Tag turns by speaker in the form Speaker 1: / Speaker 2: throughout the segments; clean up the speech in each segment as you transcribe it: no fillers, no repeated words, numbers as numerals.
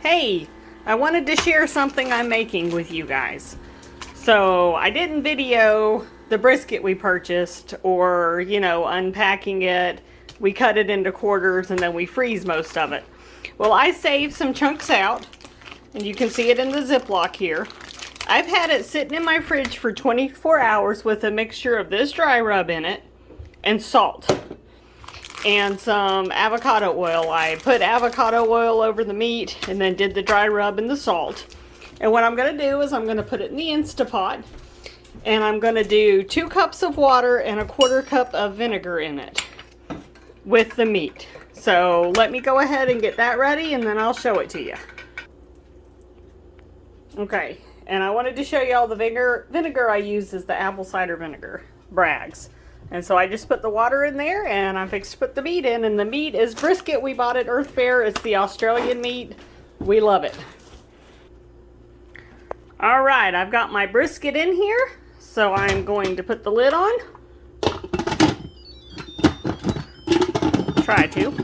Speaker 1: Hey, I wanted to share something I'm making with you guys. So I didn't video the brisket we purchased or, unpacking it. We cut it into quarters and then we freeze most of it. Well, I saved some chunks out and you can see it in the ziplock here. I've had it sitting in my fridge for 24 hours with a mixture of this dry rub in it and salt. And some avocado oil. I put avocado oil over the meat and then did the dry rub and the salt. And what I'm going to do is I'm going to put it in the Instapot. And I'm going to do 2 cups of water and a 1/4 cup of vinegar in it with the meat. So let me go ahead and get that ready and then I'll show it to you. Okay, and I wanted to show you all the vinegar I use is the apple cider vinegar, Bragg's. And so I just put the water in there and I fixed to put the meat in. And the meat is brisket we bought at Earth Fare. It's the Australian meat. We love it. All right, I've got my brisket in here. So I'm going to put the lid on. Try to.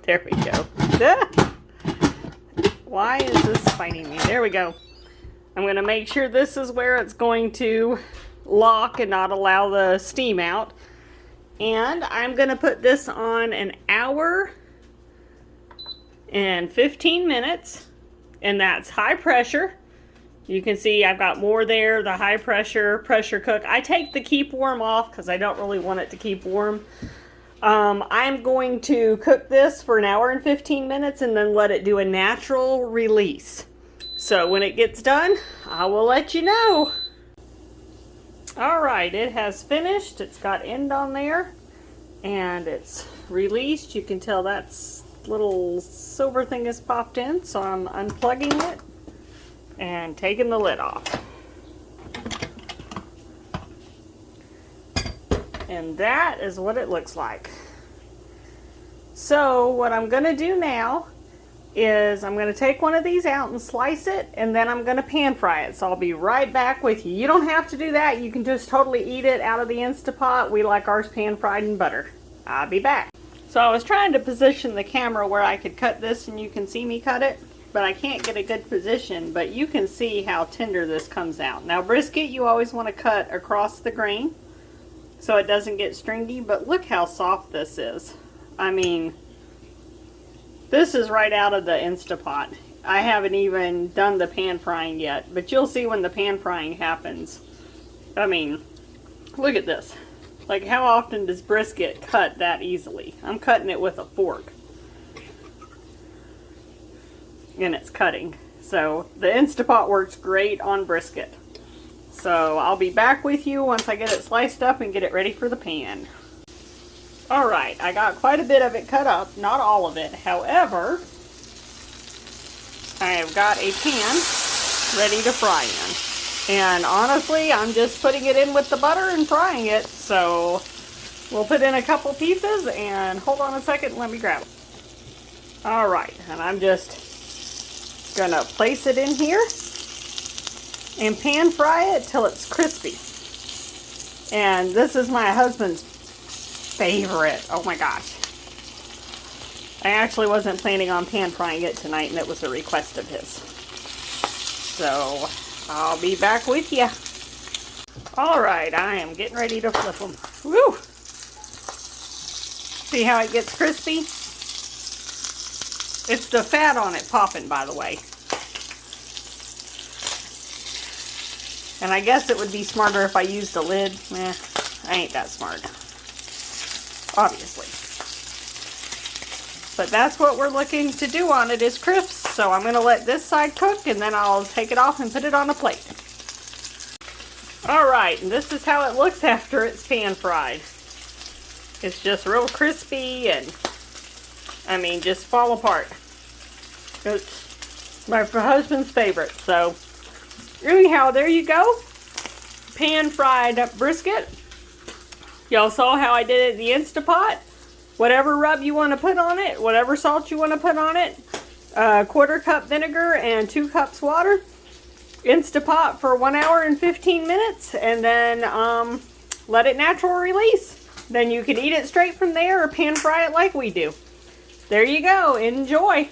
Speaker 1: There we go. Why is this fighting me? There we go. I'm going to make sure this is where it's going to lock and not allow the steam out. And I'm going to put this on an hour and 15 minutes. And that's high pressure. You can see I've got more there, the high pressure cook. I take the keep warm off because I don't really want it to keep warm. I'm going to cook this for an hour and 15 minutes and then let it do a natural release. So when it gets done, I will let you know. All right, it has finished. It's got end on there and it's released. You can tell that little silver thing has popped in. So I'm unplugging it and taking the lid off. And that is what it looks like. So what I'm going to do now is I'm going to take one of these out and slice it, and then I'm going to pan fry it. So I'll be right back with you. You don't have to do that. You can just totally eat it out of the Instapot. We like ours pan fried in butter. I'll be back. So I was trying to position the camera where I could cut this and you can see me cut it, but I can't get a good position, but you can see how tender this comes out. Now brisket, you always want to cut across the grain so it doesn't get stringy, but look how soft this is. I mean, this is right out of the Instapot. I haven't even done the pan frying yet, but you'll see when the pan frying happens. I mean, look at this. Like, how often does brisket cut that easily? I'm cutting it with a fork. And it's cutting. So the Instapot works great on brisket. So I'll be back with you once I get it sliced up and get it ready for the pan. Alright, I got quite a bit of it cut up, not all of it. However, I have got a pan ready to fry in. And honestly, I'm just putting it in with the butter and frying it. So we'll put in a couple pieces and hold on a second, let me grab it. Alright, and I'm just gonna place it in here and pan fry it till it's crispy. And this is my husband's favorite. Oh my gosh. I actually wasn't planning on pan frying it tonight and it was a request of his. So I'll be back with you. Alright, I am getting ready to flip them. Woo! See how it gets crispy? It's the fat on it popping, by the way. And I guess it would be smarter if I used a lid. I ain't that smart. Obviously. But that's what we're looking to do on it, is crisp. So I'm going to let this side cook and then I'll take it off and put it on a plate. Alright, and this is how it looks after it's pan fried. It's just real crispy and, I mean, just fall apart. It's my husband's favorite. So anyhow, there you go. Pan fried brisket. Y'all saw how I did it in the Instapot. Whatever rub you want to put on it, whatever salt you want to put on it, 1/4 cup vinegar and 2 cups water. Instapot for 1 hour and 15 minutes and then let it natural release. Then you can eat it straight from there or pan fry it like we do. there you go. Enjoy.